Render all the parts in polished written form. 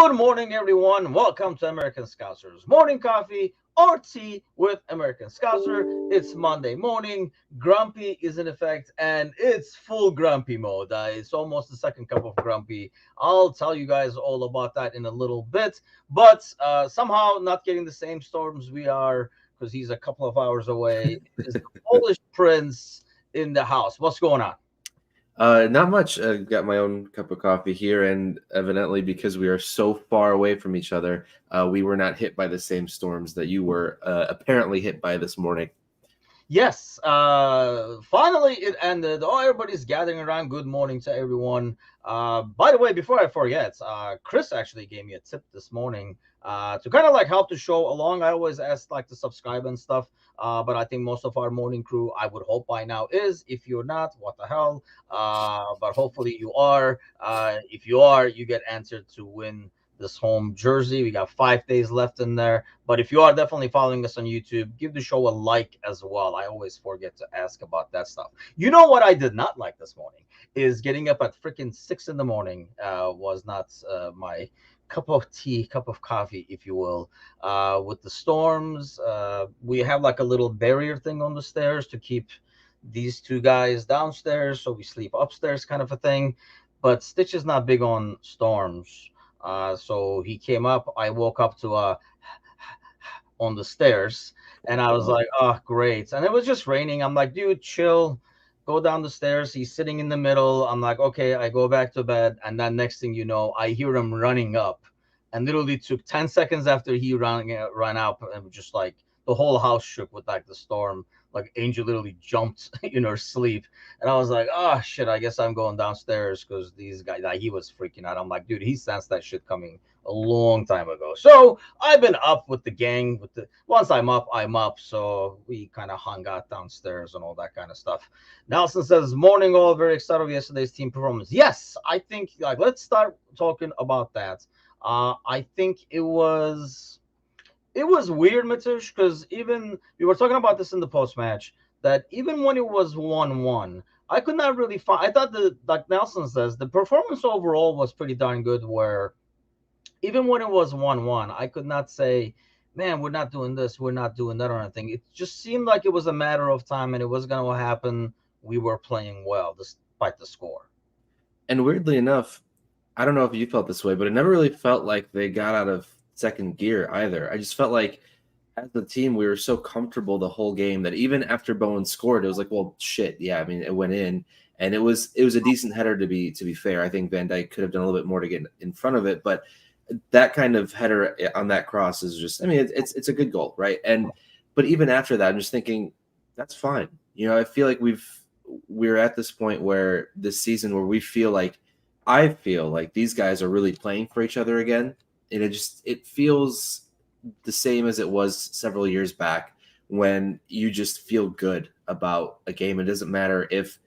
Good morning, everyone. Welcome to American Scousers Morning Coffee or Tea with American Scouser. It's Monday morning. Grumpy is in effect, and it's full grumpy mode. It's almost the second cup of grumpy. I'll tell you guys all about that in a little bit. But somehow not getting the same storms we are because he's a couple of hours away. Is the Polish Prince in the house? What's going on? Not much. Got my own cup of coffee here, and evidently, because we are so far away from each other, we were not hit by the same storms that you were apparently hit by this morning. Yes, finally it ended. Oh, everybody's gathering around. Good morning to everyone. By the way, before I forget, Chris actually gave me a tip this morning to kind of like help the show along. I always ask like to subscribe and stuff, but I think most of our morning crew, I would hope by now is. If you're not, what the hell? But hopefully you are. If you are, you get answered to win this home jersey. We got 5 days left in there. But if you are definitely following us on YouTube, give the show a like as well. I always forget to ask about that stuff. You know what I did not like this morning is getting up at freaking 6 in the morning. Was not my cup of tea, cup of coffee, if you will. With the storms, we have like a little barrier thing on the stairs to keep these two guys downstairs, so we sleep upstairs, kind of a thing. But Stitch is not big on storms. So he came up. I woke up to on the stairs, and I was Oh. like, "Oh, great!" And it was just raining. I'm like, "Dude, chill. Go down the stairs." He's sitting in the middle. I'm like, "Okay." I go back to bed, and then next thing you know, I hear him running up, and literally took 10 seconds after he ran up, and just like the whole house shook with like the storm. Like Angel literally jumped in her sleep, and I was like, "Oh shit! I guess I'm going downstairs because these guys." Like, he was freaking out. I'm like, "Dude, he sensed that shit coming a long time ago." So I've been up with the gang. With the once I'm up, I'm up. So we kind of hung out downstairs and all that kind of stuff. Nelson says, "Morning, all. Very excited with yesterday's team performance." Yes, I think like let's start talking about that. I think it was weird, Mitush, because even we were talking about this in the post match that even when it was 1-1, I could not really find. I thought the like Nelson says the performance overall was pretty darn good. Where even when it was 1-1, I could not say, man, we're not doing this, we're not doing that or anything. It just seemed like it was a matter of time and it was going to happen. We were playing well despite the score. And weirdly enough, I don't know if you felt this way, but it never really felt like they got out of second gear either. I just felt like as a team, we were so comfortable the whole game that even after Bowen scored, it was like, well, shit, yeah. I mean, it went in, and it was a decent header to be fair. I think Van Dijk could have done a little bit more to get in front of it, but that kind of header on that cross is just, I mean, it's a good goal, right? But even after that, I'm just thinking that's fine. I feel like we're at this point where this season where I feel like these guys are really playing for each other again, and it feels the same as it was several years back when you just feel good about a game. It doesn't matter if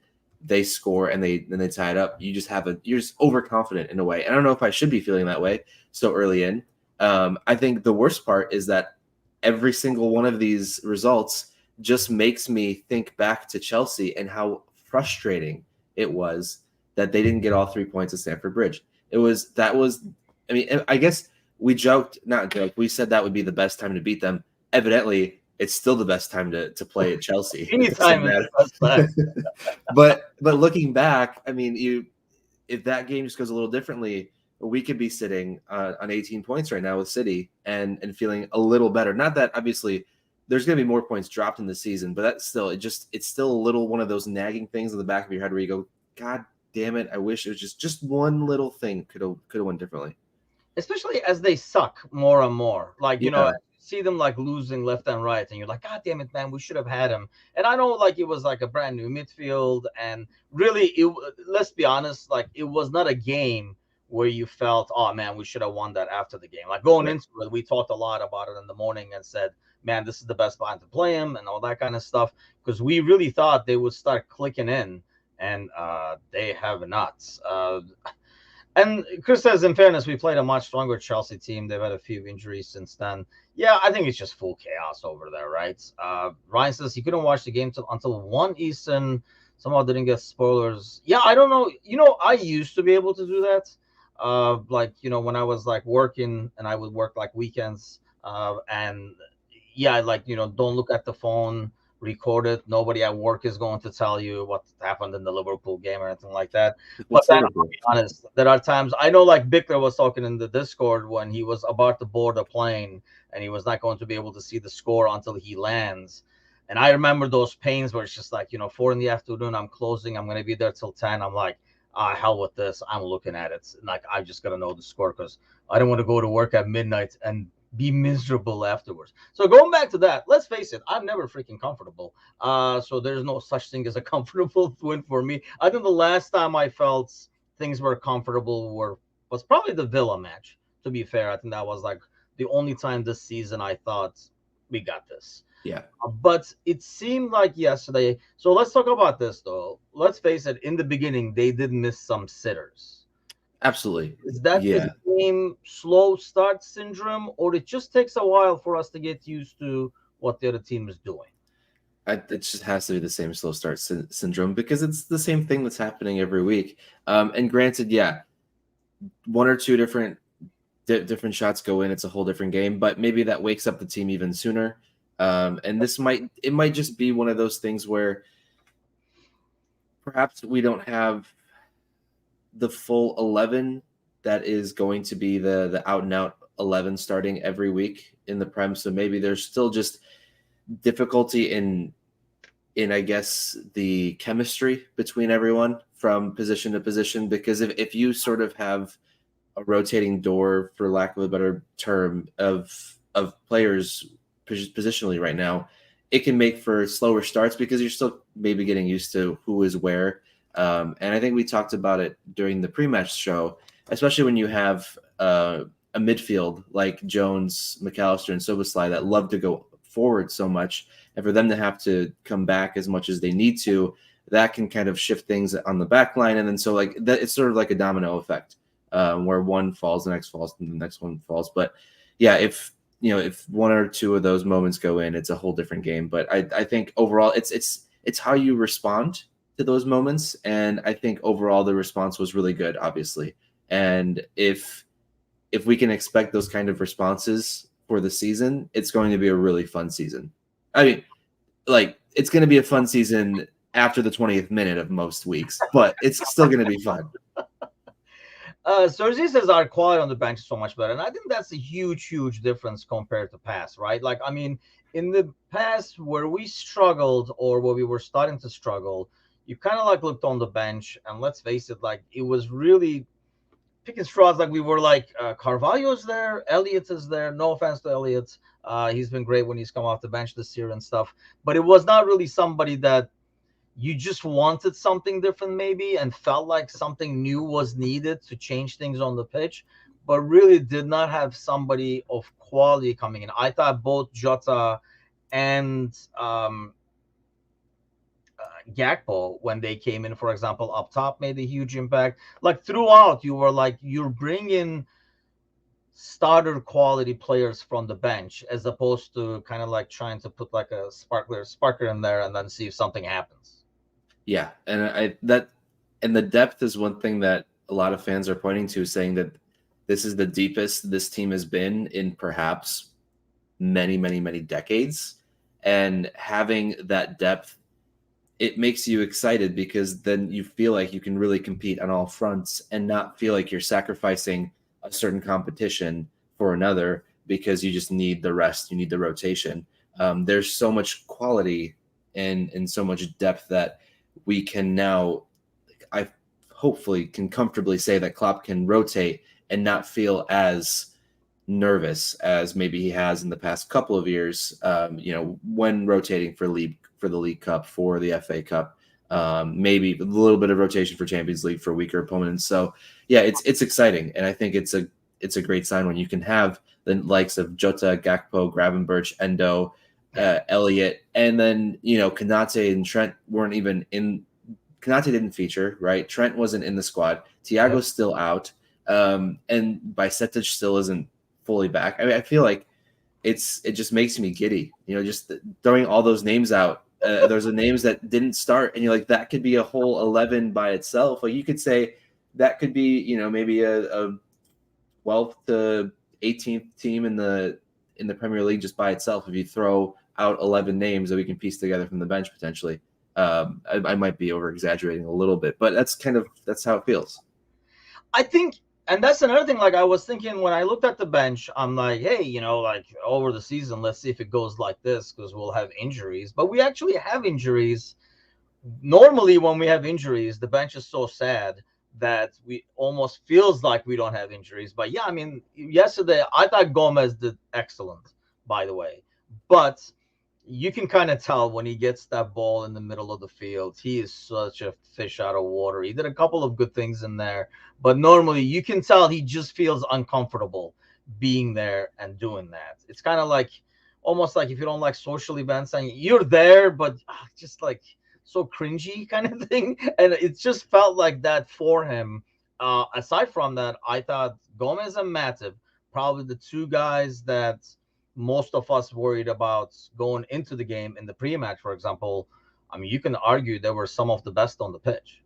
they score and they tie it up. You're just overconfident in a way. And I don't know if I should be feeling that way so early in. I think the worst part is that every single one of these results just makes me think back to Chelsea and how frustrating it was that they didn't get all 3 points at Stamford Bridge. I mean, I guess we joked, not joked, we said that would be the best time to beat them. Evidently, it's still the best time to play at Chelsea. Anytime is the best time. But looking back, I mean, if that game just goes a little differently, we could be sitting on 18 points right now with City and feeling a little better. Not that obviously there's going to be more points dropped in the season, but that's still it's still a little one of those nagging things in the back of your head where you go, God damn it, I wish it was just one little thing could have went differently. Especially as they suck more and more. Like, Yeah. see them like losing left and right, and you're like, God damn it, man, we should have had him. And I know like it was like a brand new midfield, and really, let's be honest, like it was not a game where you felt, oh man, we should have won that after the game. Like going Right. into it, we talked a lot about it in the morning and said, man, this is the best time to play him and all that kind of stuff because we really thought they would start clicking in, and they have not. And Chris says, in fairness, we played a much stronger Chelsea team. They've had a few injuries since then. Yeah, I think it's just full chaos over there, right? Ryan says he couldn't watch the game until 1 Eastern. Somehow didn't get spoilers. Yeah, I don't know. I used to be able to do that. like when I was like working and I would work like weekends, and yeah, like don't look at the phone, record it. Nobody at work is going to tell you what happened in the Liverpool game or anything like that. But It's then I'll Liverpool. be honest, there are times I know, like Bickler was talking in the Discord when he was about to board a plane and he was not going to be able to see the score until he lands. And I remember those pains where it's just like 4 in the afternoon, I'm closing, I'm gonna be there till 10. I'm like, hell with this. I'm looking at it. Like, I just got to know the score because I don't want to go to work at midnight and be miserable afterwards. So going back to that, let's face it, I'm never freaking comfortable. So there's no such thing as a comfortable win for me. I think the last time I felt things were comfortable was probably the Villa match. To be fair, I think that was like the only time this season I thought we got this. Yeah, But it seemed like yesterday. So let's talk about this though. Let's face it. In the beginning, they did miss some sitters. absolutely. Is that the Yeah, same slow start syndrome, or it just takes a while for us to get used to what the other team is doing? it just has to be the same slow start syndrome because it's the same thing that's happening every week. And granted, yeah, one or two different shots go in, it's a whole different game. But maybe that wakes up the team even sooner. And it might just be one of those things where perhaps we don't have the full 11 that is going to be the out and out 11 starting every week in the Prem. So maybe there's still just difficulty in I guess the chemistry between everyone from position to position, because if you sort of have a rotating door, for lack of a better term, of players positionally right now, it can make for slower starts because you're still maybe getting used to who is where. And I think we talked about it during the pre-match show, especially when you have a midfield like Jones, McAllister, and Soboslai that love to go forward so much, and for them to have to come back as much as they need to, that can kind of shift things on the back line. And then so like that, it's sort of like a domino effect, where one falls, the next falls, and the next one falls. But yeah, if one or two of those moments go in, it's a whole different game. But I think overall, it's how you respond to those moments, and I think overall the response was really good, obviously. And if we can expect those kind of responses for the season, it's going to be a really fun season. I mean, like it's going to be a fun season after the 20th minute of most weeks, but it's still going to be fun. Cersei says our quality on the bench is so much better, and I think that's a huge, huge difference compared to past, right? Like, I mean, in the past where we struggled or where we were starting to struggle, you kind of like looked on the bench, and let's face it, like it was really picking straws. Like we were like, Carvalho's there, Elliott is there. No offense to Elliott, he's been great when he's come off the bench this year and stuff, but it was not really somebody that you just wanted something different maybe and felt like something new was needed to change things on the pitch, but really did not have somebody of quality coming in. I thought both Jota and Gakpo, when they came in, for example, up top, made a huge impact. Like throughout, you were like, you're bringing starter quality players from the bench as opposed to kind of like trying to put like a sparkler in there and then see if something happens. Yeah, and the depth is one thing that a lot of fans are pointing to, saying that this is the deepest this team has been in perhaps many, many, many decades. And having that depth, it makes you excited because then you feel like you can really compete on all fronts and not feel like you're sacrificing a certain competition for another because you just need the rest, you need the rotation. There's so much quality and so much depth that we can now, I hopefully can comfortably say that Klopp can rotate and not feel as nervous as maybe he has in the past couple of years. When rotating for the League Cup, for the FA Cup, maybe a little bit of rotation for Champions League for weaker opponents. So yeah, it's exciting, and I think it's a great sign when you can have the likes of Jota, Gakpo, Gravenberch, Endo, Elliott, and then Konate and Trent weren't even in. Konate didn't feature, right? Trent wasn't in the squad. Thiago's still out, and Bajcetic still isn't fully back. I mean, I feel like it just makes me giddy. Just throwing all those names out. There's the names that didn't start, and you're like, that could be a whole 11 by itself. Like you could say that could be, maybe a 12th to 18th team in the Premier League just by itself if you throw out 11 names that we can piece together from the bench potentially. I might be over exaggerating a little bit, but that's how it feels. I think, and that's another thing. Like I was thinking when I looked at the bench, I'm like, hey, like over the season, let's see if it goes like this because we'll have injuries. But we actually have injuries. Normally, when we have injuries, the bench is so sad that we almost feels like we don't have injuries. But yeah, I mean, yesterday I thought Gomez did excellent, by the way, but you can kind of tell when he gets that ball in the middle of the field, he is such a fish out of water. He did a couple of good things in there, but normally you can tell he just feels uncomfortable being there and doing that. It's kind of like almost like if you don't like social events and you're there, but just like so cringy kind of thing. And it just felt like that for him. Aside from that, I thought Gomez and Matip, probably the two guys that most of us worried about going into the game in the pre-match, for example. I mean, you can argue they were some of the best on the pitch.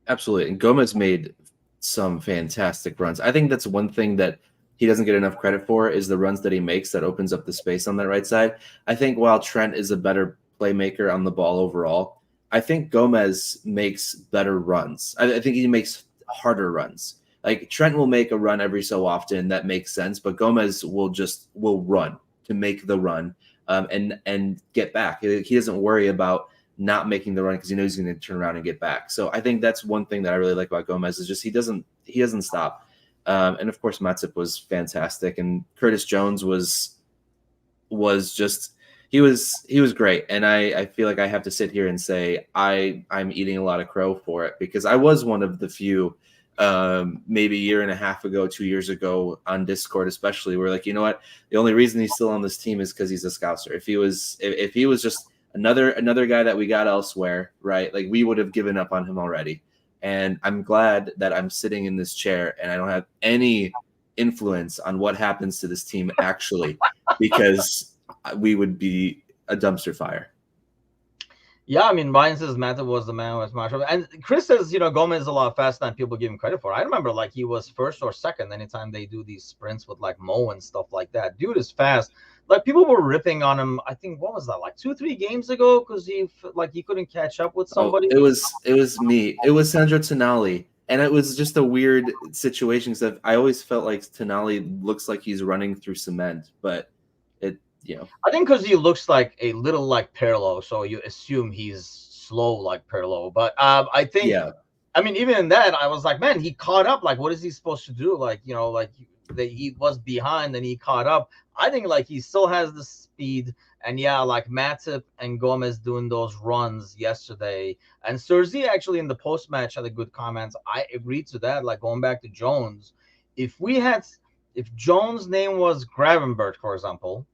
Absolutely. And Gomez made some fantastic runs. I think that's one thing that he doesn't get enough credit for is the runs that he makes that opens up the space on that right side. I think while Trent is a better playmaker on the ball overall, I think Gomez makes better runs. I think he makes harder runs. Like Trent will make a run every so often that makes sense, but Gomez will run to make the run and get back. He doesn't worry about not making the run because he knows he's going to turn around and get back. So I think that's one thing that I really like about Gomez is just he doesn't stop. And of course Matip was fantastic, and Curtis Jones was just he was great. And I feel like I have to sit here and say I'm eating a lot of crow for it because I was one of the few maybe a year and a half ago, 2 years ago on Discord, especially, we're like, you know what? The only reason he's still on this team is because he's a Scouser. If he was just another guy that we got elsewhere, right? Like we would have given up on him already. And I'm glad that I'm sitting in this chair and I don't have any influence on what happens to this team actually, because we would be a dumpster fire. Yeah, I mean, Ryan says Matip was the man with Marshall. And Chris says, Gomez is a lot faster than people give him credit for. I remember like he was first or second anytime they do these sprints with like Mo and stuff like that. Dude is fast. Like people were ripping on him. I think what was that, like 2-3 games ago, because he couldn't catch up with somebody. Oh, it was me. It was Sandro Tonali. And it was just a weird situation because I always felt like Tonali looks like he's running through cement, but I think because he looks like a little like Pirlo, so you assume he's slow like Pirlo. But I think, I mean, even in that, I was like, man, he caught up. Like, what is he supposed to do? Like, he was behind and he caught up. I think like he still has the speed. And yeah, like Matip and Gomez doing those runs yesterday. And Serzi actually in the post match had a good comment. I agreed to that. Like going back to Jones, if Jones' name was Gravenberch, for example,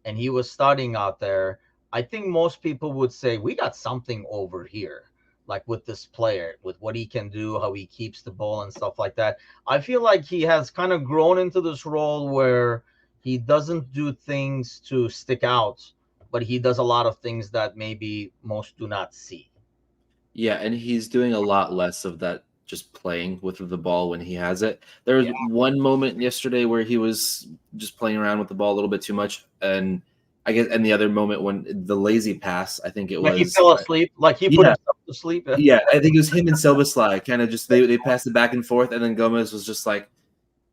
and he was starting out there, I think most people would say we got something over here, like with this player, with what he can do, how he keeps the ball and stuff like that. I feel like he has kind of grown into this role where he doesn't do things to stick out, but he does a lot of things that maybe most do not see. Yeah, and he's doing a lot less of that just playing with the ball when he has it. There was one moment yesterday where he was just playing around with the ball a little bit too much, and I guess, and the other moment when the lazy pass, I think it was he fell asleep, like he put himself to sleep. Yeah, I think it was him and Szoboszlai kind of just they passed it back and forth, and then Gomez was just like,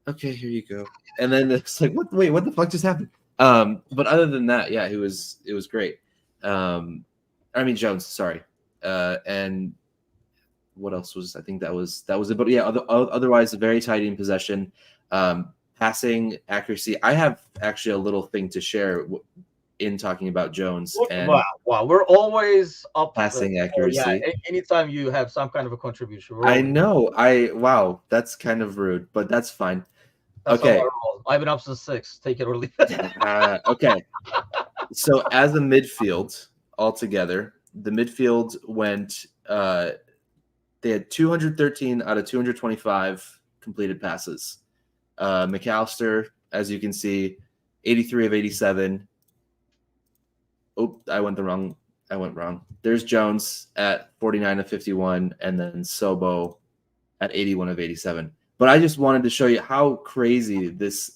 "Okay, here you go," and then it's like, "What? Wait, what the fuck just happened?" But other than that, yeah, it was great. I mean Jones, sorry, and what else was? I think that was it. But yeah, otherwise a very tight in possession, passing accuracy. I have actually a little thing to share in talking about Jones. And wow, we're always up passing accuracy. Yeah, anytime you have some kind of a contribution. I know. Wow, that's kind of rude, but that's fine. That's okay, I've been up since 6. Take it or leave it. Okay, so as a midfield altogether, the midfield went. They had 213 out of 225 completed passes. McAllister, as you can see, 83 of 87. Oh, I went wrong. There's Jones at 49 of 51, and then Sobo at 81 of 87. But I just wanted to show you how crazy this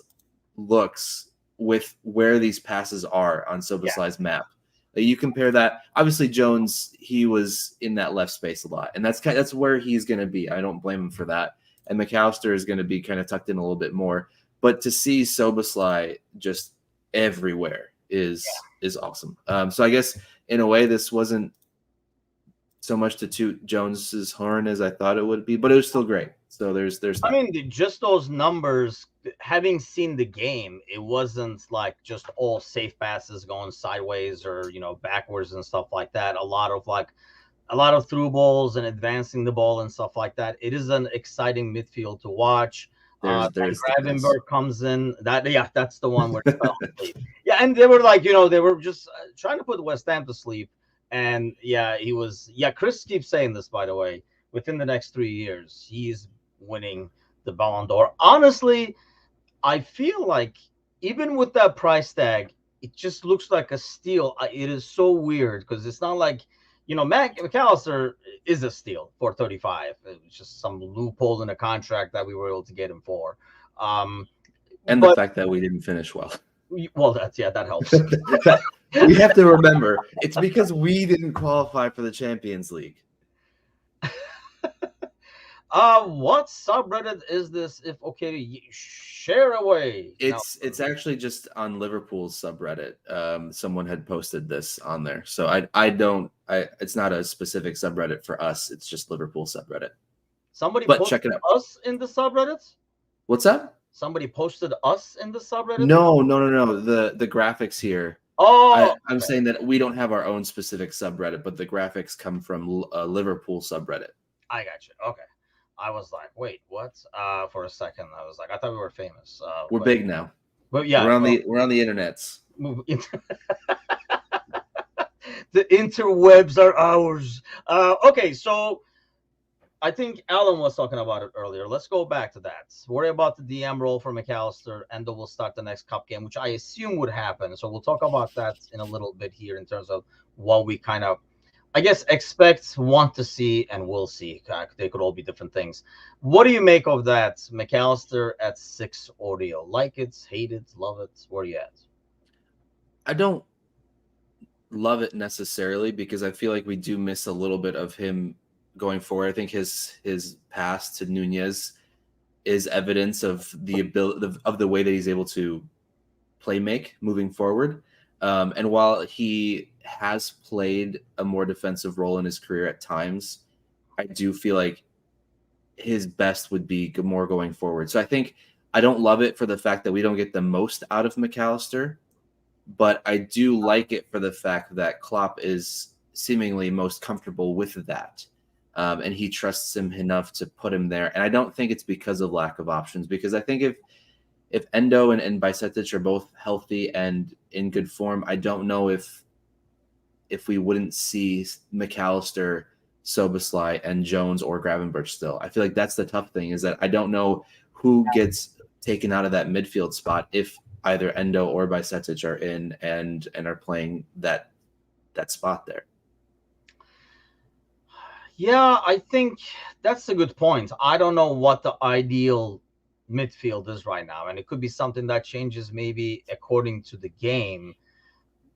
looks with where these passes are on Soboslai's map. You compare that. Obviously, Jones, he was in that left space a lot, and that's where he's going to be. I don't blame him for that. And McAllister is going to be kind of tucked in a little bit more. But to see Soboslai just everywhere is awesome. So I guess in a way, this wasn't so much to toot Jones's horn as I thought it would be, but it was still great. So there's that. I mean, just those numbers, having seen the game, it wasn't like just all safe passes going sideways or, you know, backwards and stuff like that. A lot of through balls and advancing the ball and stuff like that. It is an exciting midfield to watch. Gravenberch comes in. That's the one where yeah, and they were like, you know, they were just trying to put West Ham to sleep. And he was. Yeah, Chris keeps saying this, by the way. Within the next 3 years, he's winning the Ballon d'Or. Honestly, I feel like even with that price tag, it just looks like a steal. It is so weird because it's not like, you know, McAllister is a steal for 35. It's just some loophole in a contract that we were able to get him for. And the fact that we didn't finish well. Well, that helps. We have to remember, it's because we didn't qualify for the Champions League. What subreddit is this? If okay, share away. It's actually just on Liverpool's subreddit. Someone had posted this on there, so it's not a specific subreddit for us. It's just Liverpool subreddit. Somebody posted check it out. Us in the subreddits. What's that? Somebody posted us in the subreddit. No. The graphics here. Oh, I'm saying that we don't have our own specific subreddit, but the graphics come from a Liverpool subreddit. I got you. Okay. I was like, wait, what? For a second, I was like, I thought we were famous. We're big now. But yeah, we're on the internets. The interwebs are ours. Okay, so I think Alan was talking about it earlier. Let's go back to that. Worry about the DM role for McAllister, and then we'll start the next cup game, which I assume would happen. So we'll talk about that in a little bit here in terms of what we kind of, I guess, expect, want to see, and will see. They could all be different things. What do you make of that? McAllister at 6 audio. Like it, hate it, love it? Where are you at? I don't love it necessarily because I feel like we do miss a little bit of him going forward. I think his pass to Nunez is evidence of the ability of the way that he's able to play make moving forward. And while he has played a more defensive role in his career at times, I do feel like his best would be more going forward. So I think I don't love it for the fact that we don't get the most out of McAllister, but I do like it for the fact that Klopp is seemingly most comfortable with that. And he trusts him enough to put him there. And I don't think it's because of lack of options, because I think if Endo and Bajcetic are both healthy and in good form, I don't know if we wouldn't see McAllister, Szoboszlai, and Jones or Gravenberch still. I feel like that's the tough thing, is that I don't know who gets taken out of that midfield spot if either Endo or Bajcetic are in and are playing that spot there. Yeah, I think that's a good point. I don't know what the ideal midfield is right now, and it could be something that changes maybe according to the game.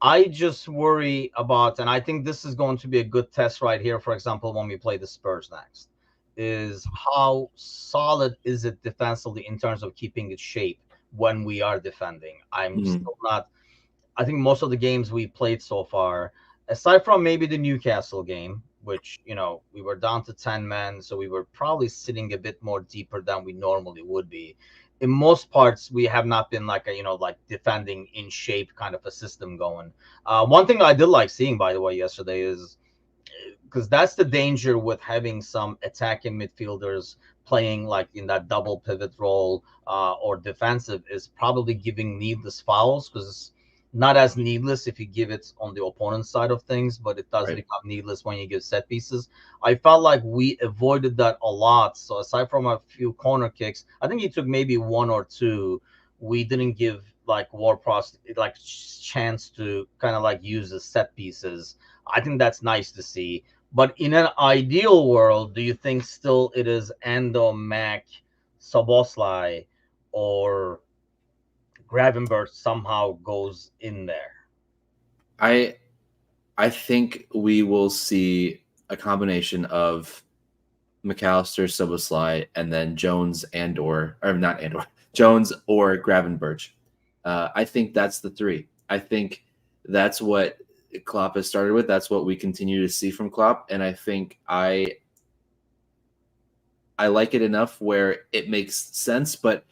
I just worry about, and I think this is going to be a good test right here, for example, when we play the Spurs next, is how solid is it defensively in terms of keeping its shape when we are defending. I'm still not, I think most of the games we played so far, aside from maybe the Newcastle game, which, you know, we were down to 10 men, so we were probably sitting a bit more deeper than we normally would be. In most parts, we have not been like defending in shape kind of a system going. One thing I did like seeing, by the way, yesterday is, because that's the danger with having some attacking midfielders playing like in that double pivot role or defensive, is probably giving needless fouls, because it's not as needless if you give it on the opponent's side of things, but it does become needless when you give set pieces. I felt like we avoided that a lot. So aside from a few corner kicks, I think he took maybe one or two. We didn't give like Ward-Prowse chance to kind of like use the set pieces. I think that's nice to see. But in an ideal world, do you think still it is Endo, Mac, Soboslai, or Gravenberch somehow goes in there? I I think we will see a combination of McAllister, Soboslai, and then Jones or not Jones or Gravenberch. I think that's the three. I think that's what Klopp has started with. That's what we continue to see from Klopp, and I think I like it enough where it makes sense. But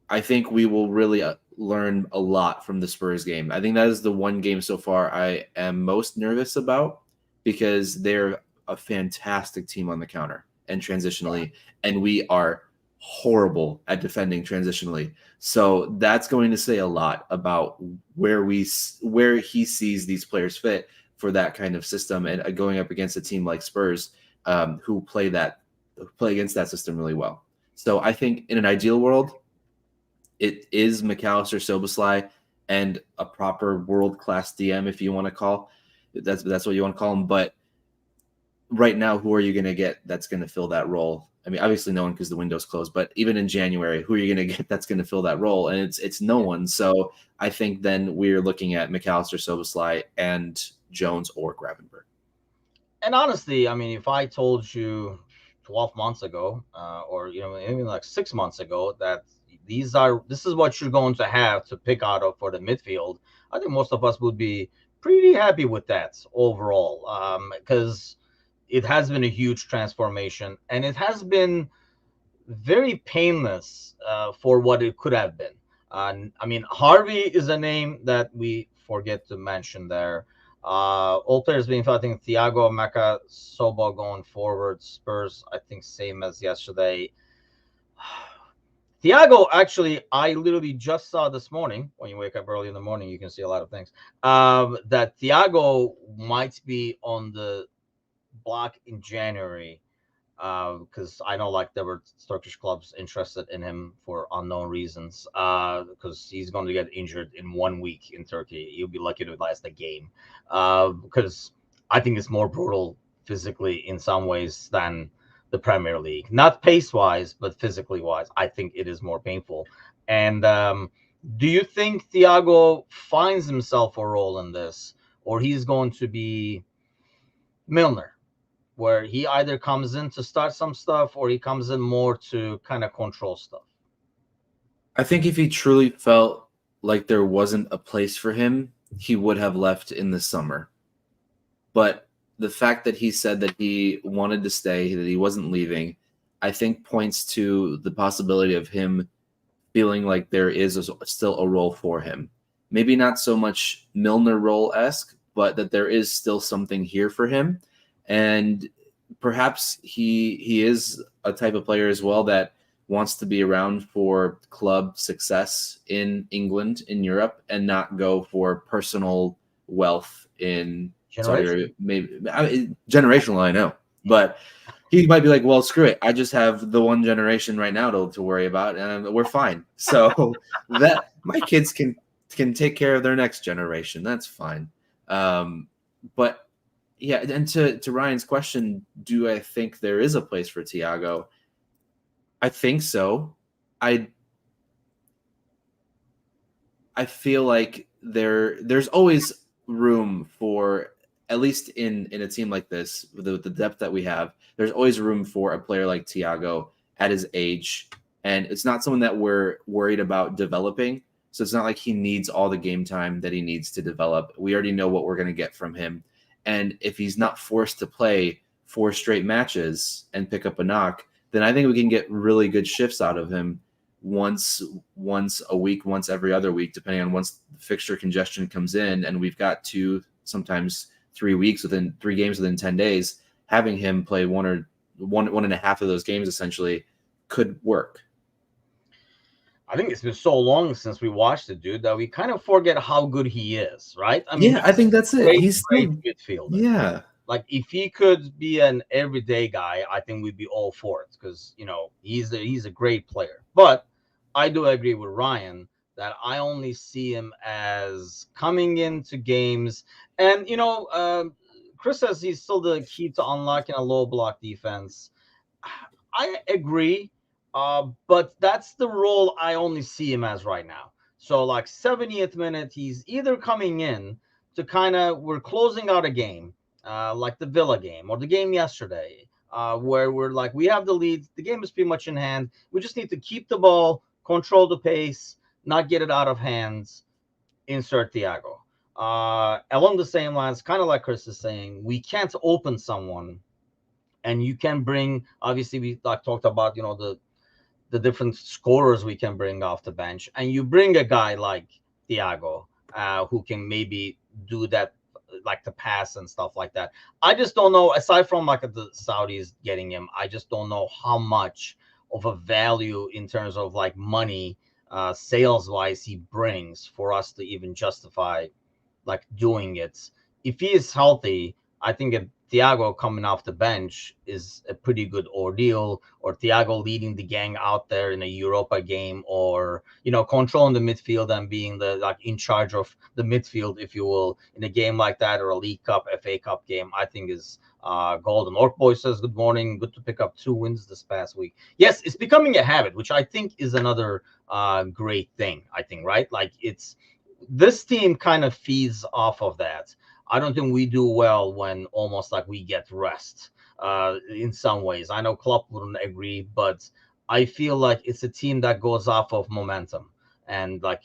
I think we will really learn a lot from the Spurs game. I think that is the one game so far I am most nervous about because they're a fantastic team on the counter and transitionally, and we are horrible at defending transitionally. So that's going to say a lot about where he sees these players fit for that kind of system, and going up against a team like Spurs who play against that system really well. So I think in an ideal world, it is McAllister, Soboslai, and a proper world-class DM, if you want to call that's what you want to call him. But right now, who are you going to get that's going to fill that role? I mean, obviously no one because the window's closed. But even in January, who are you going to get that's going to fill that role? And it's no one. So I think then we're looking at McAllister, Soboslai, and Jones or Gravenberch. And honestly, I mean, if I told you 12 months ago, or even like 6 months ago, that this is what you're going to have to pick out of for the midfield, I think most of us would be pretty happy with that overall, because it has been a huge transformation, and it has been very painless for what it could have been. I mean, Harvey is a name that we forget to mention there. All players being felt. I think Thiago, Mecca, Sobo going forward. Spurs, I think, same as yesterday. Thiago, actually, I literally just saw this morning. When you wake up early in the morning, you can see a lot of things. That Thiago might be on the block in January, because I know like there were Turkish clubs interested in him for unknown reasons, because he's going to get injured in 1 week in Turkey. He'll be lucky to last a game, because I think it's more brutal physically in some ways than the Premier League. Not pace-wise, but physically-wise, I think it is more painful. And do you think Thiago finds himself a role in this, or he's going to be Milner, where he either comes in to start some stuff or he comes in more to kind of control stuff? I think if he truly felt like there wasn't a place for him, he would have left in the summer. But the fact that he said that he wanted to stay, that he wasn't leaving, I think points to the possibility of him feeling like there is still a role for him. Maybe not so much Milner role-esque, but that there is still something here for him. And perhaps he is a type of player as well that wants to be around for club success in England, in Europe, and not go for personal wealth in Saudi, maybe generational, I know, but he might be like, well, screw it. I just have the one generation right now to worry about, and we're fine. So that my kids can take care of their next generation. That's fine. But yeah, and to Ryan's question, do I think there is a place for Thiago? I think so. I feel like there's always room for, at least in a team like this, with the depth that we have, there's always room for a player like Thiago at his age. And it's not someone that we're worried about developing. So it's not like he needs all the game time that he needs to develop. We already know what we're going to get from him. And if he's not forced to play 4 straight matches and pick up a knock, then I think we can get really good shifts out of him once a week, once every other week, depending on once the fixture congestion comes in. And we've got 2, sometimes 3 games within 10 days. Having him play one and a half of those games essentially could work. I think it's been so long since we watched the dude that we kind of forget how good he is, right? I mean, I think that's it. He's great midfielder. Yeah. Like if he could be an everyday guy, I think we'd be all for it, because he's a great player. But I do agree with Ryan that I only see him as coming into games, and Chris says he's still the key to unlocking a low block defense. I agree, but that's the role I only see him as right now. So like 70th minute, he's either coming in to kind of we're closing out a game, like the Villa game or the game yesterday, where we're like we have the lead, the game is pretty much in hand. We just need to keep the ball, control the pace, not get it out of hands. Insert Thiago. Along the same lines, kind of like Chris is saying, we can't open someone and you can bring obviously we like talked about the different scorers we can bring off the bench, and you bring a guy like Thiago who can maybe do that, like the pass and stuff like that. I just don't know, aside from like the Saudis getting him, I just don't know how much of a value in terms of like money sales wise he brings for us to even justify like doing it. If he is healthy, I think Thiago coming off the bench is a pretty good ordeal, or Thiago leading the gang out there in a Europa game, or controlling the midfield and being the like in charge of the midfield, if you will, in a game like that, or a League Cup, FA Cup game, I think is golden. Orc Boy says good morning, good to pick up 2 wins this past week. Yes, it's becoming a habit, which I think is another great thing. I think, right? Like it's this team kind of feeds off of that. I don't think we do well when almost like we get rest in some ways. I know Klopp wouldn't agree, but I feel like it's a team that goes off of momentum. And like,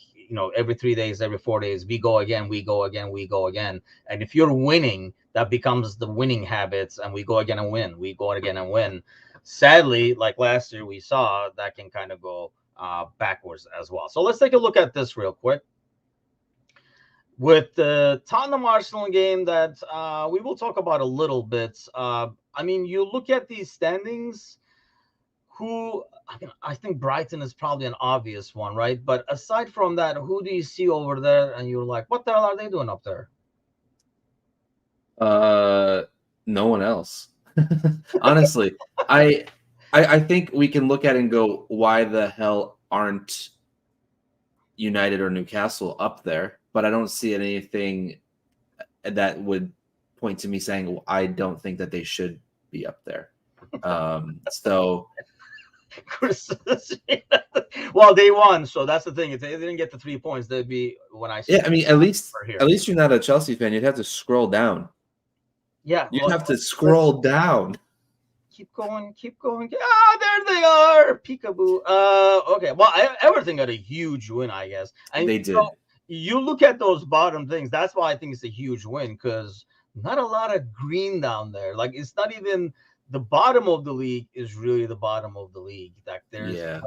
every 3 days, every 4 days, we go again, we go again, we go again. And if you're winning, that becomes the winning habits, and we go again and win. We go again and win. Sadly, like last year, we saw that can kind of go backwards as well. So let's take a look at this real quick. With the Tottenham Arsenal game that we will talk about a little bit. I mean, you look at these standings, I think Brighton is probably an obvious one, right? But aside from that, who do you see over there? And you're like, what the hell are they doing up there? No one else. Honestly, I think we can look at it and go, why the hell aren't United or Newcastle up there? But I don't see anything that would point to me saying, well, I don't think that they should be up there. So, well, they won, so that's the thing. If they didn't get the 3 points, they'd be when I. Yeah, I mean, at least you're not a Chelsea fan. You'd have to scroll down. Yeah, you'd have to scroll down. Keep going. Ah, there they are. Peekaboo. Okay. Well, Everton got a huge win, I guess. And they did. You look at those bottom things. That's why I think it's a huge win, because not a lot of green down there. Like it's not even the bottom of the league is really the bottom of the league. Like there's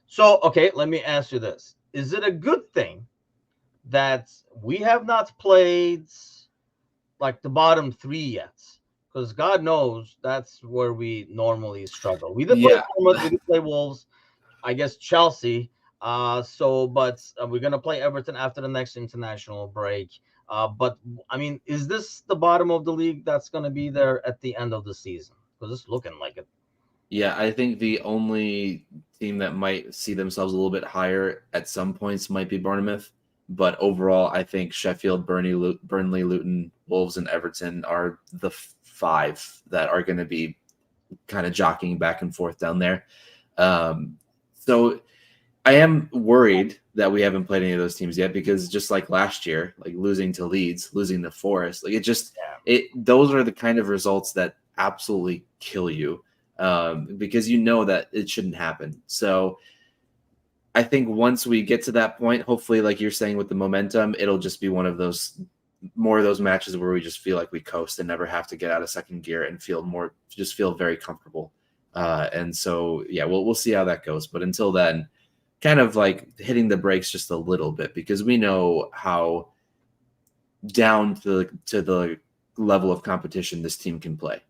So okay, let me ask you this: is it a good thing that we have not played like the bottom 3 yet? Because God knows that's where we normally struggle. We did play Bournemouth, we did play Wolves, I guess Chelsea. But we're gonna play Everton after the next international break. But I mean, is this the bottom of the league that's gonna be there at the end of the season? Because it's looking like it. Yeah, I think the only team that might see themselves a little bit higher at some points might be Bournemouth. But overall, I think Sheffield, Burnley, Luton, Wolves, and Everton are the 5 that are going to be kind of jockeying back and forth down there. So I am worried that we haven't played any of those teams yet, because just like last year, like losing to Leeds, losing to Forest, like those are the kind of results that absolutely kill you, because you know that it shouldn't happen. So I think once we get to that point, hopefully, like you're saying with the momentum, it'll just be one of those more of those matches where we just feel like we coast and never have to get out of second gear and feel very comfortable. And so, yeah, we'll see how that goes. But until then, kind of like hitting the brakes just a little bit, because we know how down to the level of competition this team can play.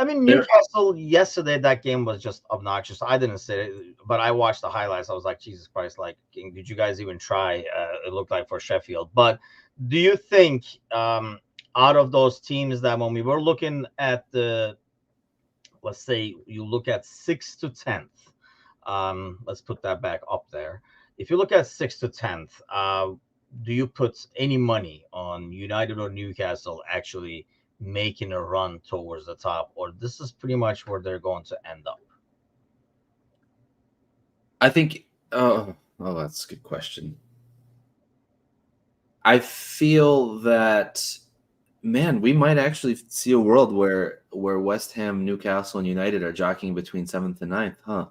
I mean, Newcastle yesterday, that game was just obnoxious. I didn't say it, but I watched the highlights. I was like, Jesus Christ, like, did you guys even try? It looked like for Sheffield. But do you think out of those teams that when we were looking at let's say you look at 6th to 10th, let's put that back up there. If you look at 6th to 10th, do you put any money on United or Newcastle actually making a run towards the top, or this is pretty much where they're going to end up? I think. Oh, that's a good question. I feel that, man, we might actually see a world where West Ham, Newcastle, and United are jockeying between 7th and 9th, huh? I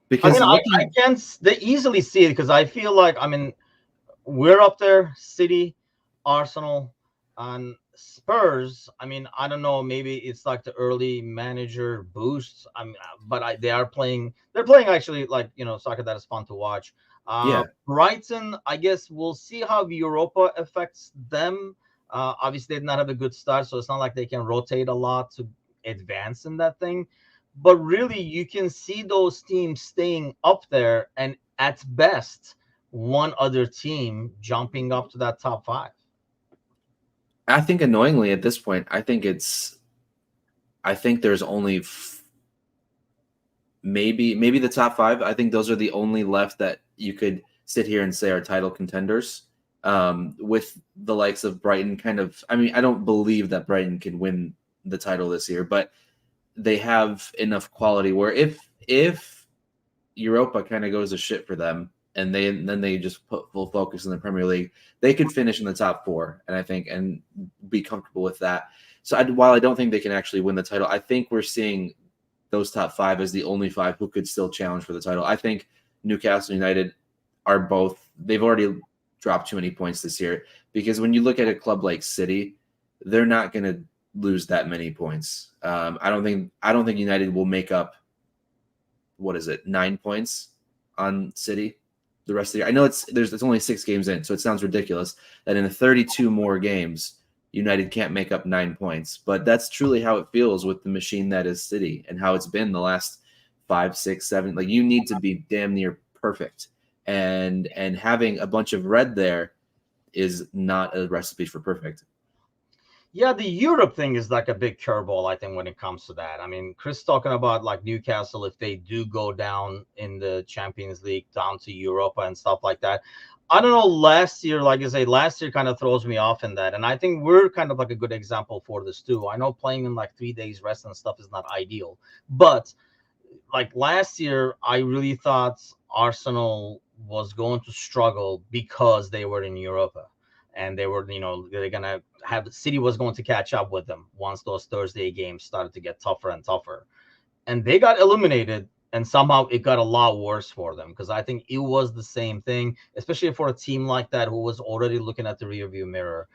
Because mean, I looking, can't they easily see it because I feel like, I mean, we're up there, City, Arsenal, and Spurs. I mean, I don't know, maybe it's like the early manager boosts. I mean, but they're playing actually, like, soccer that is fun to watch. yeah, Brighton, I guess we'll see how Europa affects them. Obviously, they did not have a good start, so it's not like they can rotate a lot to advance in that thing. But really, you can see those teams staying up there, and at best, one other team jumping up to that top five. I think annoyingly at this point, I think there's only maybe the top 5. I think those are the only left that you could sit here and say are title contenders. With the likes of Brighton, kind of. I mean, I don't believe that Brighton can win the title this year, but they have enough quality where if Europa kind of goes to shit for them, and then they just put full focus in the Premier League, they could finish in the top 4, and I think and be comfortable with that. So while I don't think they can actually win the title, I think we're seeing those top 5 as the only 5 who could still challenge for the title. I think Newcastle United are both. They've already dropped too many points this year, because when you look at a club like City, they're not going to lose that many points. I don't think United will make up, what is it, 9 points on City the rest of the year. I know it's only 6 games in, so it sounds ridiculous that in 32 more games United can't make up 9 points, but that's truly how it feels with the machine that is City and how it's been the last 5, 6, 7. Like, you need to be damn near perfect, and having a bunch of red there is not a recipe for perfect. Yeah, the Europe thing is like a big curveball, I think, when it comes to that. I mean, Chris talking about like Newcastle, if they do go down in the Champions League down to Europa and stuff like that. I don't know. Last year, like I say, last year kind of throws me off in that. And I think we're kind of like a good example for this too. I know playing in like 3 days rest and stuff is not ideal, but like last year, I really thought Arsenal was going to struggle because they were in Europa, and they were, they're gonna have City was going to catch up with them once those Thursday games started to get tougher and tougher, and they got eliminated. And somehow it got a lot worse for them, because I think it was the same thing, especially for a team like that who was already looking at the rearview mirror.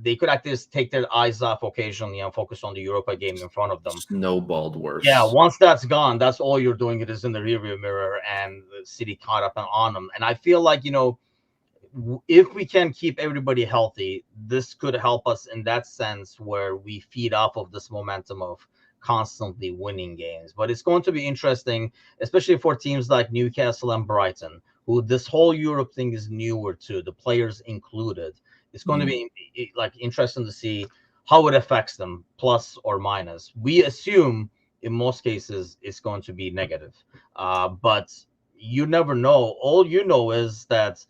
They could actually just take their eyes off occasionally and focus on the Europa game in front of them. Snowballed Yeah, worse. once that's gone, that's all you're doing. It is in the rearview mirror, and the City caught up on them. And I feel like, if we can keep everybody healthy, this could help us in that sense, where we feed off of this momentum of constantly winning games. But it's going to be interesting, especially for teams like Newcastle and Brighton, who this whole Europe thing is newer to, the players included. It's going to be like interesting to see how it affects them, plus or minus. We assume in most cases it's going to be negative, but you never know. All you know is that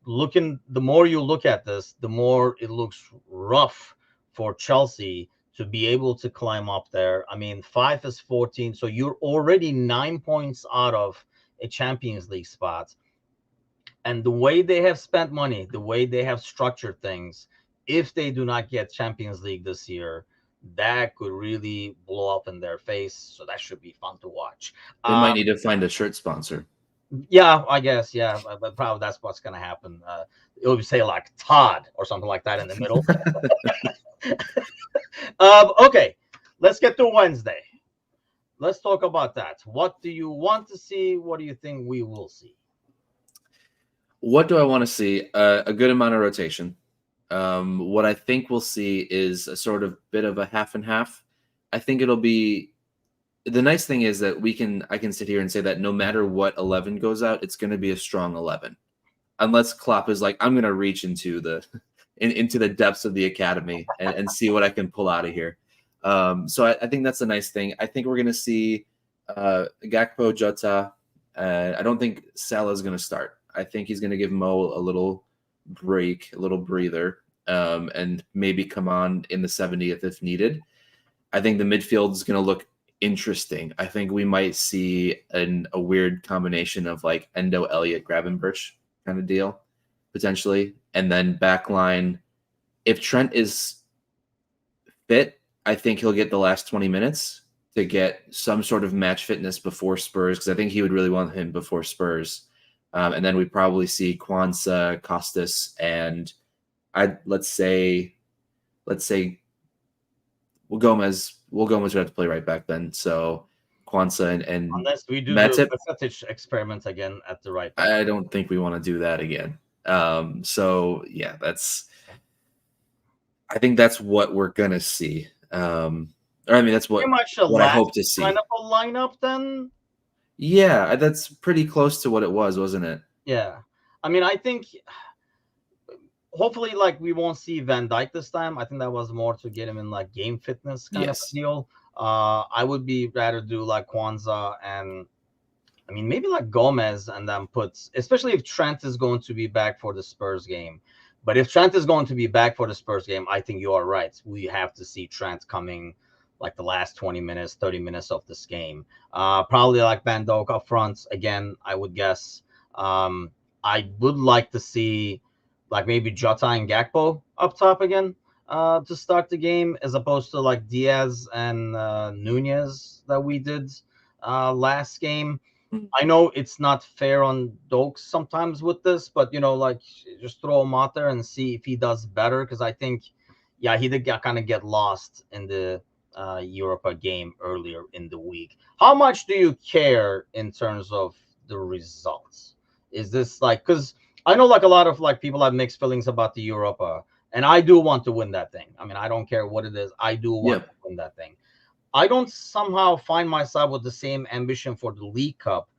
the more you look at this, the more it looks rough for Chelsea to be able to climb up there. I mean, 5 is 14, so you're already 9 points out of a Champions League spot. And the way they have spent money, the way they have structured things, if they do not get Champions League this year, that could really blow up in their face. So that should be fun to watch. They might need to find a shirt sponsor. Yeah, I guess. Yeah, but probably that's what's going to happen. It would say like Todd or something like that in the middle. Okay, let's get to Wednesday. Let's talk about that. What do you want to see? What do you think we will see? What do I want to see? A good amount of rotation. What I think we'll see is a sort of bit of a half and half. I think it'll be. The nice thing is that I can sit here and say that no matter what 11 goes out, it's going to be a strong 11, unless Klopp is like, I'm going to reach into the depths of the academy and see what I can pull out of here. So I think that's a nice thing. I think we're going to see Gakpo, Jota. I don't think Salah is going to start. I think he's going to give Mo a little break, a little breather, and maybe come on in the 70th if needed. I think the midfield is going to look interesting. I think we might see a weird combination of like Endo, Elliott, Gravenberch kind of deal potentially, and then backline. If Trent is fit, I think he'll get the last 20 minutes to get some sort of match fitness before Spurs, because I think he would really want him before Spurs. And then we probably see Kwanzaa, Costas, and let's say Gomez would have to play right back then. So Kwanzaa and unless we do Matip, the percentage experiment again at the right back. I don't think we want to do that again. So yeah, I think that's what we're gonna see. Or I mean, that's what I hope to see. Kind of a lineup then. Yeah, that's pretty close to what it was, wasn't it? Yeah, I mean, I think hopefully, like, we won't see Van Dijk this time. I think that was more to get him in like game fitness kind of deal. I would be rather do like Kwanzaa and I mean maybe like Gomez and then especially if Trent is going to be back for the Spurs game. But if Trent is going to be back for the Spurs game, I think you are right. We have to see Trent coming like the last 20 minutes, 30 minutes of this game. Probably like Van Dijk up front again, I would guess. I would like to see like maybe Jota and Gakpo up top again to start the game, as opposed to like Diaz and Nunez that we did last game. I know it's not fair on Dokes sometimes with this, but like just throw him out there and see if he does better, because I think, yeah, he did kind of get lost in the Europa game earlier in the week. How much do you care in terms of the results? Is this like, because I know like a lot of like people have mixed feelings about the Europa, and I do want to win that thing. I mean, I don't care what it is. I do want to win that thing. I don't somehow find myself with the same ambition for the League Cup.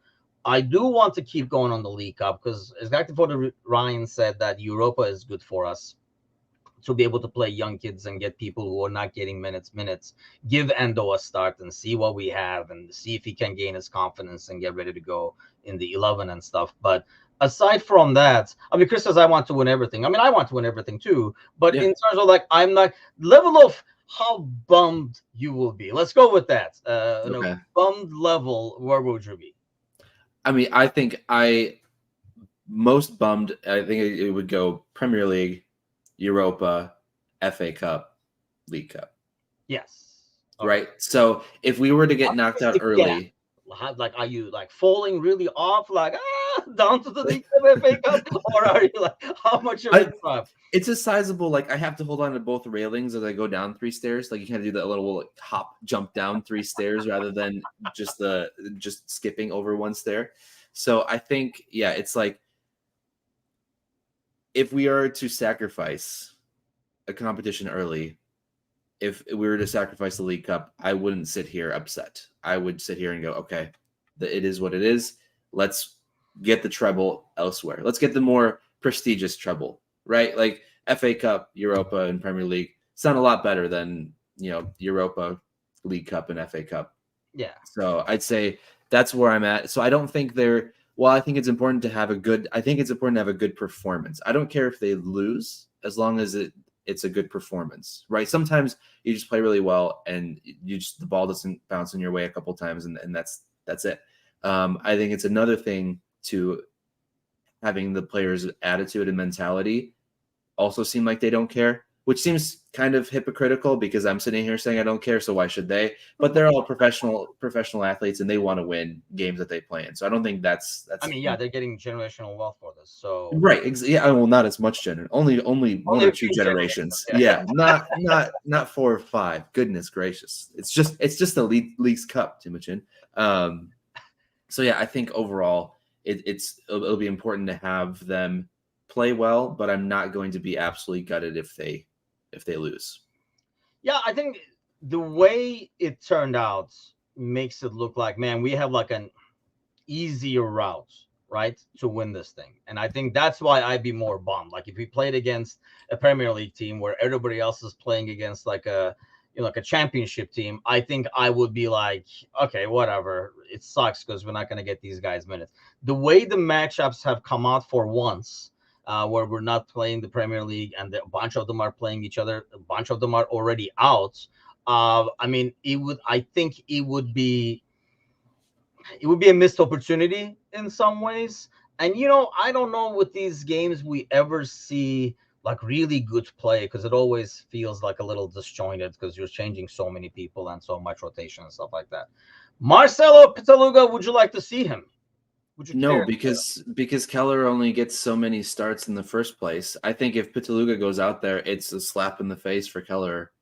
I do want to keep going on the League Cup because exactly what Ryan said, that Europa is good for us to be able to play young kids and get people who are not getting minutes, give Endo a start and see what we have and see if he can gain his confidence and get ready to go in the 11 and stuff. But aside from that, I mean, Chris says, I want to win everything. I mean, I want to win everything too. But in terms of like, I'm not level of how bummed you will be. Let's go with that. Okay. Bummed level, where would you be? I mean, I think most bummed, I think it would go Premier League, Europa, FA Cup, League Cup. Yes. Okay. Right. So if we were to get knocked out early, like, are you like falling really off, like down to the League Cup, FA Cup, or are you like how much of it up? It's a sizable, like I have to hold on to both railings as I go down 3 stairs. Like you kind of do that little like, hop, jump down 3 stairs rather than just skipping over 1 stair. So I think, yeah, it's like if we are to sacrifice a competition early, if we were to sacrifice the League Cup, I wouldn't sit here upset. I would sit here and go, okay, it is what it is. Let's get the treble elsewhere. Let's get the more prestigious treble, right? Like FA Cup, Europa, and Premier League sound a lot better than, Europa, League Cup, and FA Cup. Yeah. So I'd say that's where I'm at. So I don't think I think it's important to have a good performance. I don't care if they lose as long as it's a good performance, right? Sometimes you just play really well and the ball doesn't bounce in your way a couple times and that's it. I think it's another thing to having the players' attitude and mentality also seem like they don't care, which seems kind of hypocritical because I'm sitting here saying I don't care, so why should they? But they're all professional athletes and they want to win games that they play in. So I don't think that's. I mean, yeah, they're getting generational wealth for this. So right, yeah, well, not as much only 1 or 2 generations. Yeah, not 4 or 5. Goodness gracious, it's just the League's Cup, Timothy. So yeah, I think overall it'll be important to have them play well, but I'm not going to be absolutely gutted if they lose. Yeah, I think the way it turned out makes it look like, man, we have like an easier route, right, to win this thing. And I think that's why I'd be more bummed. Like if we played against a Premier League team where everybody else is playing against like a championship team, I think I would be like, okay, whatever. It sucks because we're not going to get these guys minutes. The way the matchups have come out for once, where we're not playing the Premier League, and a bunch of them are playing each other. A bunch of them are already out. I mean, it would. I think it would be a missed opportunity in some ways. And I don't know with these games we ever see like really good play, because it always feels like a little disjointed because you're changing so many people and so much rotation and stuff like that. Marcelo Pitaluga, would you like to see him? Would you No, care? because Keller only gets so many starts in the first place. I think if Pitaluga goes out there, it's a slap in the face for Keller.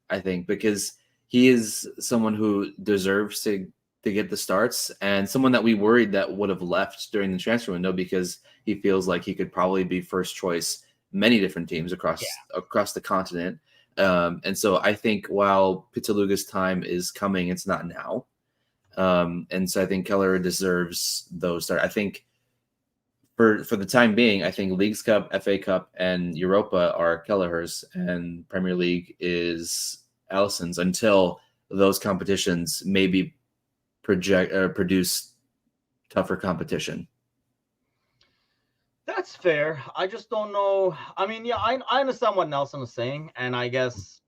I think because he is someone who deserves to get the starts, and someone that we worried that would have left during the transfer window because he feels like he could probably be first choice many different teams across the continent. And so I think while Pitaluga's time is coming, it's not now. And so I think Keller deserves those starts. I think for the time being, I think Leagues Cup, FA Cup, and Europa are Kelleher's, and Premier League is Alisson's until those competitions maybe produce tougher competition. That's fair. I just don't know. I mean, yeah, I understand what Nelson is saying, and I guess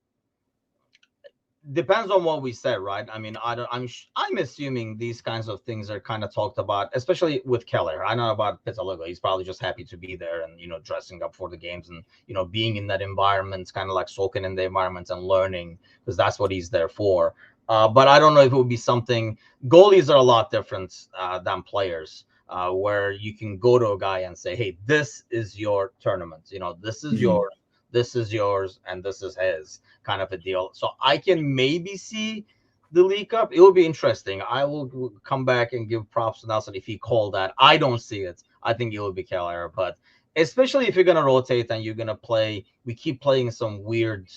depends on what we said, right? I mean, I'm assuming these kinds of things are kind of talked about, especially with Keller. I know about Pitaluga. He's probably just happy to be there and dressing up for the games and being in that environment, kind of like soaking in the environment and learning, because that's what he's there for. But I don't know if it would be something. Goalies are a lot different than players, where you can go to a guy and say, "Hey, this is your tournament. This is yours. This is yours, and this is his," kind of a deal. So I can maybe see the League Cup. It will be interesting. I will come back and give props to Nelson if he called that. I don't see it. I think it will be Keller, but especially if you're going to rotate and you're going to play, we keep playing some weird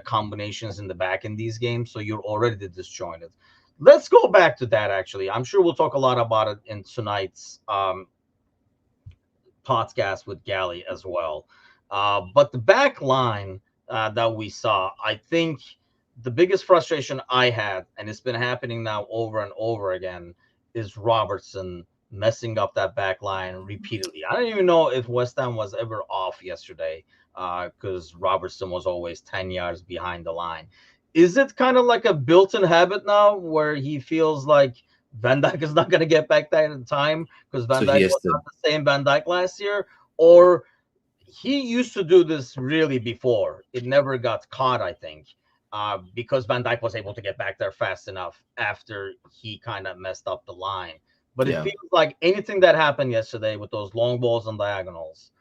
combinations in the back in these games, so you're already disjointed. Let's go back to that, actually. I'm sure we'll talk a lot about it in tonight's podcast with Gally as well. But the back line that we saw, I think the biggest frustration I had, and it's been happening now over and over again, is Robertson messing up that back line repeatedly. I don't even know if West Ham was ever off yesterday, because Robertson was always 10 yards behind the line. Is it kind of like a built-in habit now where he feels like Van Dijk is not going to get back there in time because Van Dijk was not the same Van Dijk last year? Or he used to do this really before. It never got caught, I think, because Van Dijk was able to get back there fast enough after he kind of messed up the line. But it feels like anything that happened yesterday with those long balls and diagonals,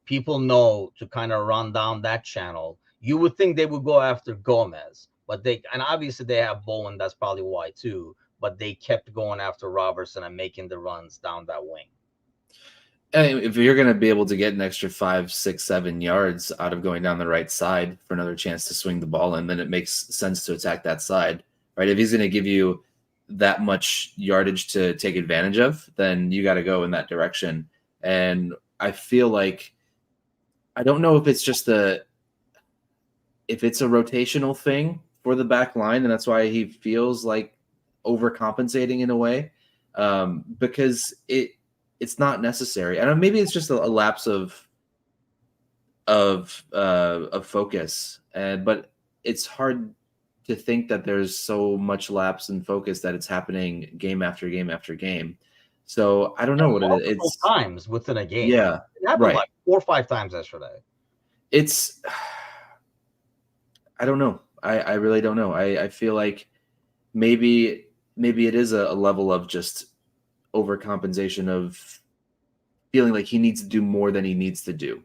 people know to kind of run down that channel. You would think they would go after Gomez, and obviously they have Bowen. That's probably why too. But they kept going after Robertson and making the runs down that wing. If you're going to be able to get an extra 5, 6, 7 yards out of going down the right side for another chance to swing the ball in, then it makes sense to attack that side, right? If he's going to give you that much yardage to take advantage of, then you got to go in that direction. And I feel like, I don't know if it's just if it's a rotational thing for the back line, and that's why he feels like overcompensating in a way, because it's not necessary. And maybe it's just a lapse of focus, but it's hard to think that there's so much lapse in focus that it's happening game after game after game. So I don't know what it is. It's times within a game. Yeah, it happened like 4 or 5 times yesterday. I don't know. I really don't know. I feel like maybe it is a level of just overcompensation, of feeling like he needs to do more than he needs to do.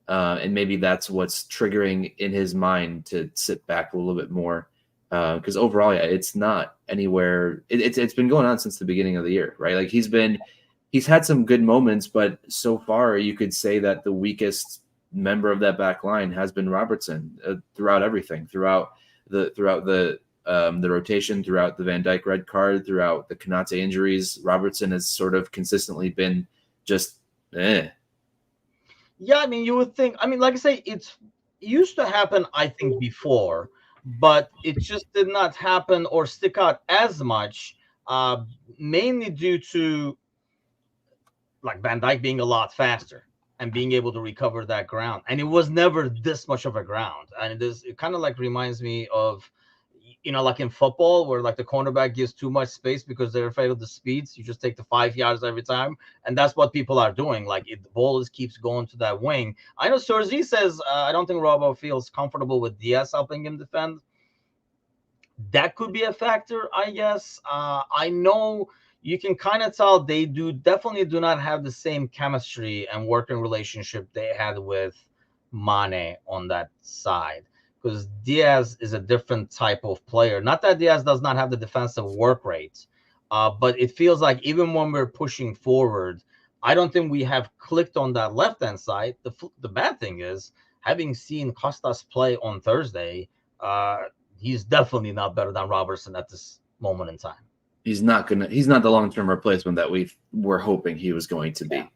And maybe that's what's triggering in his mind to sit back a little bit more. Because overall, it's not anywhere. It's been going on since the beginning of the year, right? Like he's had some good moments, but so far you could say that the weakest member of that back line has been Robertson throughout everything, throughout the rotation, throughout the Van Dijk red card, throughout the Konate injuries. Robertson has sort of consistently been just Yeah, I mean, you would think. I mean, like I say, it used to happen, I think, before, but it just did not happen or stick out as much, mainly due to like Van Dijk being a lot faster and being able to recover that ground. And it was never this much of a ground. And it kind of like reminds me of, like in football where like the cornerback gives too much space because they're afraid of the speeds. You just take the 5 yards every time. And that's what people are doing. Like the ball just keeps going to that wing. I know Sergi says, I don't think Robo feels comfortable with Diaz helping him defend. That could be a factor, I guess. I know you can kind of tell they definitely do not have the same chemistry and working relationship they had with Mane on that side, because Diaz is a different type of player. Not that Diaz does not have the defensive work rate, but it feels like even when we're pushing forward, I don't think we have clicked on that left-hand side. The bad thing is, having seen Costas play on Thursday, he's definitely not better than Robertson at this moment in time. He's not the long-term replacement that we were hoping he was going to be.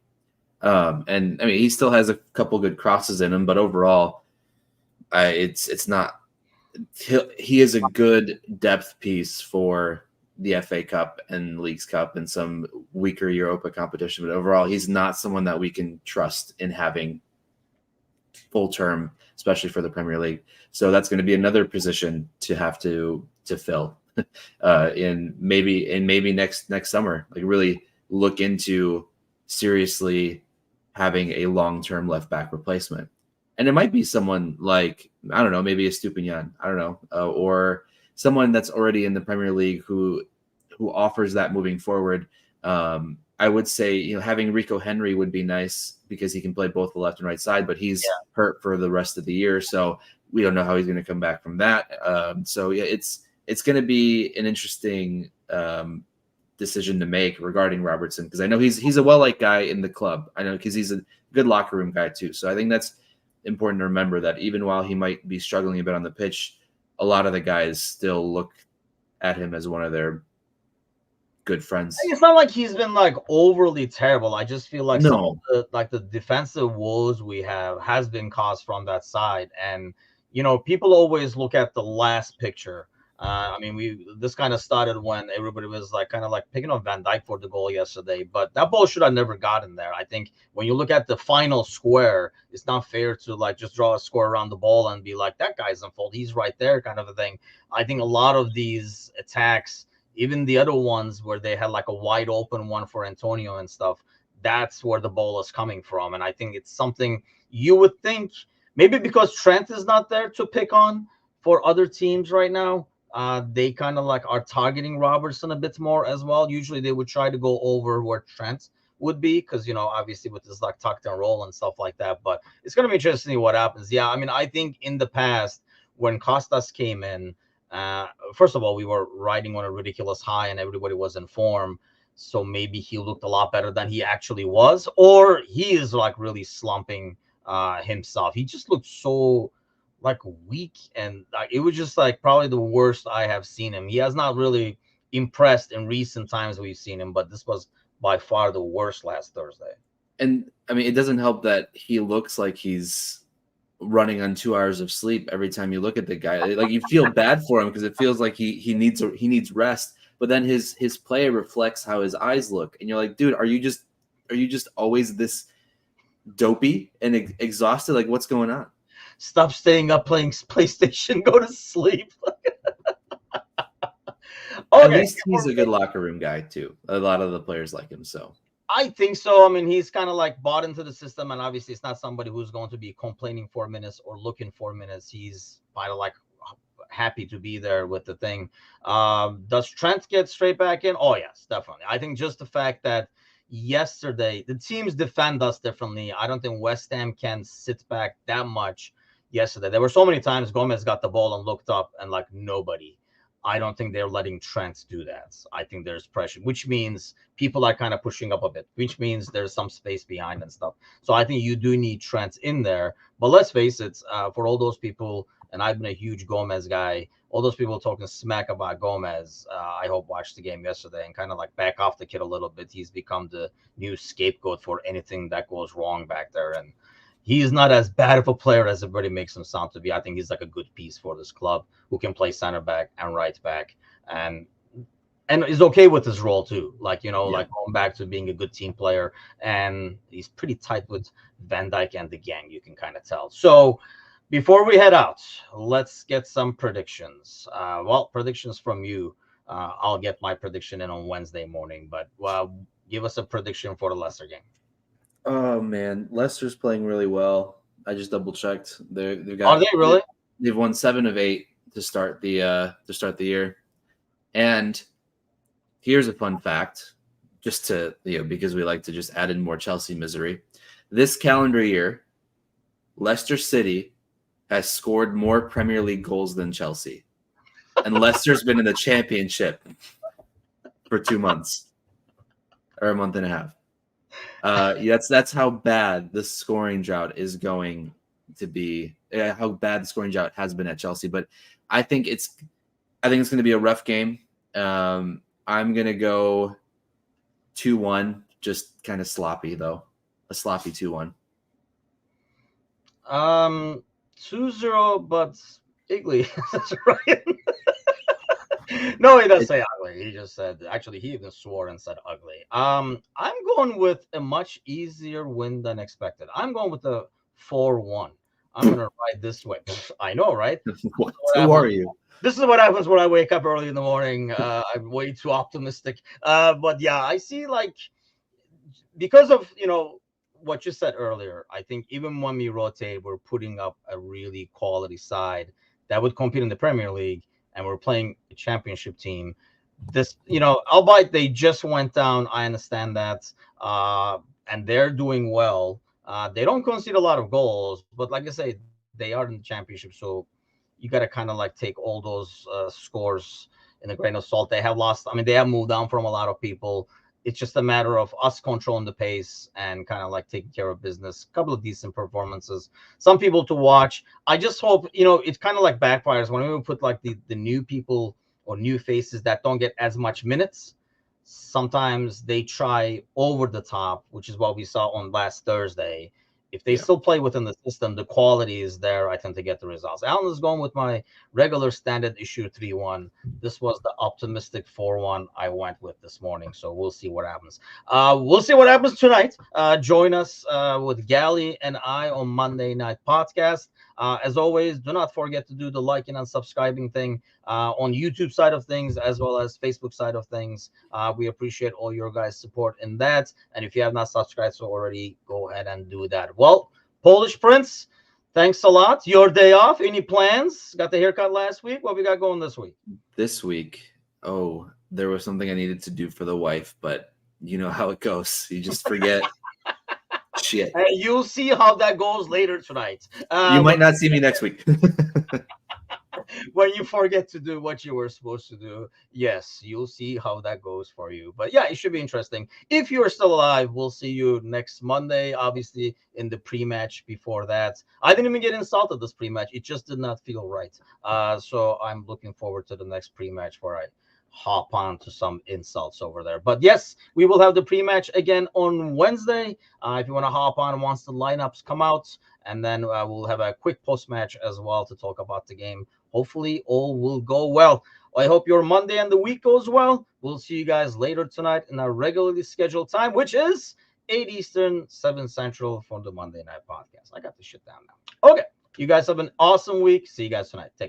Yeah. And I mean, he still has a couple good crosses in him, but overall, it's not. He is a good depth piece for the FA Cup and Leagues Cup and some weaker Europa competition. But overall, he's not someone that we can trust in having full term, especially for the Premier League. So that's going to be another position to have to fill in maybe next summer. Like really look into seriously having a long-term left back replacement. And it might be someone like, I don't know, maybe a Estupiñán, I don't know, or someone that's already in the Premier League who offers that moving forward. I would say, having Rico Henry would be nice because he can play both the left and right side, but he's hurt for the rest of the year. So we don't know how he's going to come back from that. So yeah, it's going to be an interesting decision to make regarding Robertson, because I know he's a well-liked guy in the club. I know because he's a good locker room guy too. So I think that's important to remember, that even while he might be struggling a bit on the pitch, a lot of the guys still look at him as one of their good friends. It's not like he's been like overly terrible. I just feel like some of the defensive woes we have has been caused from that side. And people always look at the last picture. I mean, this kind of started when everybody was like kind of like picking on Van Dijk for the goal yesterday, but that ball should have never gotten there. I think when you look at the final square, it's not fair to like just draw a square around the ball and be like, that guy's in fault, he's right there, kind of a thing. I think a lot of these attacks, even the other ones where they had like a wide open one for Antonio and stuff, that's where the ball is coming from. And I think it's something you would think maybe because Trent is not there to pick on for other teams right now. They kind of like are targeting Robertson a bit more as well. Usually they would try to go over where Trent would be, because obviously with this like tucked and roll and stuff like that. But it's going to be interesting to see what happens. Yeah, I mean, I think in the past when Costas came in, first of all, we were riding on a ridiculous high and everybody was in form. So maybe he looked a lot better than he actually was, or he is like really slumping himself. He just looked so like weak, and it was just like probably the worst I have seen him. He has not really impressed in recent times we've seen him, but this was by far the worst last Thursday. And I mean, it doesn't help that he looks like he's running on 2 hours of sleep every time you look at the guy. Like you feel bad for him because it feels like he needs rest, but then his play reflects how his eyes look, and you're like, dude, are you just always this dopey and exhausted? Like, what's going on? Stop staying up playing PlayStation. Go to sleep. At least he's a good locker room guy too. A lot of the players like him, so I think so. I mean, he's kind of like bought into the system, and obviously it's not somebody who's going to be complaining 4 minutes or looking 4 minutes. He's kind of like happy to be there with the thing. Does Trent get straight back in? Oh yes, definitely. I think just the fact that yesterday the teams defend us differently. I don't think West Ham can sit back that much yesterday. There were so many times Gomez got the ball and looked up and like nobody. I don't think they're letting Trent do that. I think there's pressure, which means people are kind of pushing up a bit, which means there's some space behind and stuff. So I think you do need Trent in there. But let's face it, for all those people, and I've been a huge Gomez guy, all those people talking smack about Gomez, I hope watched the game yesterday and kind of like back off the kid a little bit. He's become the new scapegoat for anything that goes wrong back there. And he's not as bad of a player as everybody makes him sound to be. I think he's like a good piece for this club who can play center back and right back. And and is okay with his role too. Like, Yeah. like going back to being a good team player, and he's pretty tight with Van Dijk and the gang. You can kind of tell. So before we head out, let's get some predictions. Well, predictions from you. I'll get my prediction in on Wednesday morning, but give us a prediction for the Leicester game. Oh man, Leicester's playing really well. I just double checked. Are they really? They've won 7 of 8 to start the year. And here's a fun fact, just to because we like to just add in more Chelsea misery. This calendar year, Leicester City has scored more Premier League goals than Chelsea, and Leicester's been in the championship for 2 months or a month and a half. That's how bad the scoring drought is going to be. How bad the scoring drought has been at Chelsea, but I think it's going to be a rough game. I'm going to go 2-1, just kind of sloppy though. A sloppy 2-1. 2-0, but ugly. That's right. No, he doesn't say ugly. He just said, actually, he even swore and said ugly. I'm going with a much easier win than expected. I'm going with a 4-1. I'm going to ride this way. I know, right? Who are you? This is what happens when I wake up early in the morning. I'm way too optimistic. But yeah, I see, like, because of, what you said earlier, I think even when we rotate, we're putting up a really quality side that would compete in the Premier League, and we're playing a championship team. This, albeit they just went down, I understand that, and they're doing well. They don't concede a lot of goals, but like I say, they are in the championship, so you got to kind of like take all those scores in a grain of salt. They have lost. I mean, they have moved on from a lot of people. It's just a matter of us controlling the pace and kind of like taking care of business. A couple of decent performances, some people to watch. I just hope, it kind of like backfires when we put like the new people or new faces that don't get as much minutes. Sometimes they try over the top, which is what we saw on last Thursday. If they still play within the system, the quality is there. I tend to get the results. Alan is going with my regular standard issue 3-1. This was the optimistic 4-1 I went with this morning. So we'll see what happens. We'll see what happens tonight. Join us with Gally and I on Monday Night Podcast. As always, do not forget to do the liking and subscribing thing on YouTube side of things, as well as Facebook side of things. We appreciate all your guys' support in that. And if you have not subscribed so already, go ahead and do that. Well, Polish Prince, thanks a lot. Your day off. Any plans? Got the haircut last week. What we got going this week? This week, there was something I needed to do for the wife, but you know how it goes. You just forget. Shit. You'll see how that goes later tonight. You might not see me next week. When you forget to do what you were supposed to do, yes, you'll see how that goes for you. But yeah, it should be interesting. If you're still alive, we'll see you next Monday, obviously in the pre-match before that. I didn't even get insulted this pre-match. It just did not feel right. So I'm looking forward to the next pre-match where I hop on to some insults over there. But yes, we will have the pre-match again on Wednesday. If you want to hop on once the lineups come out, and then we'll have a quick post-match as well to talk about the game. Hopefully all will go well. I hope your Monday and the week goes well. We'll see you guys later tonight in our regularly scheduled time, which is 8 Eastern, 7 Central for the Monday Night Podcast. I got this shit down now. Okay. You guys have an awesome week. See you guys tonight. Take care.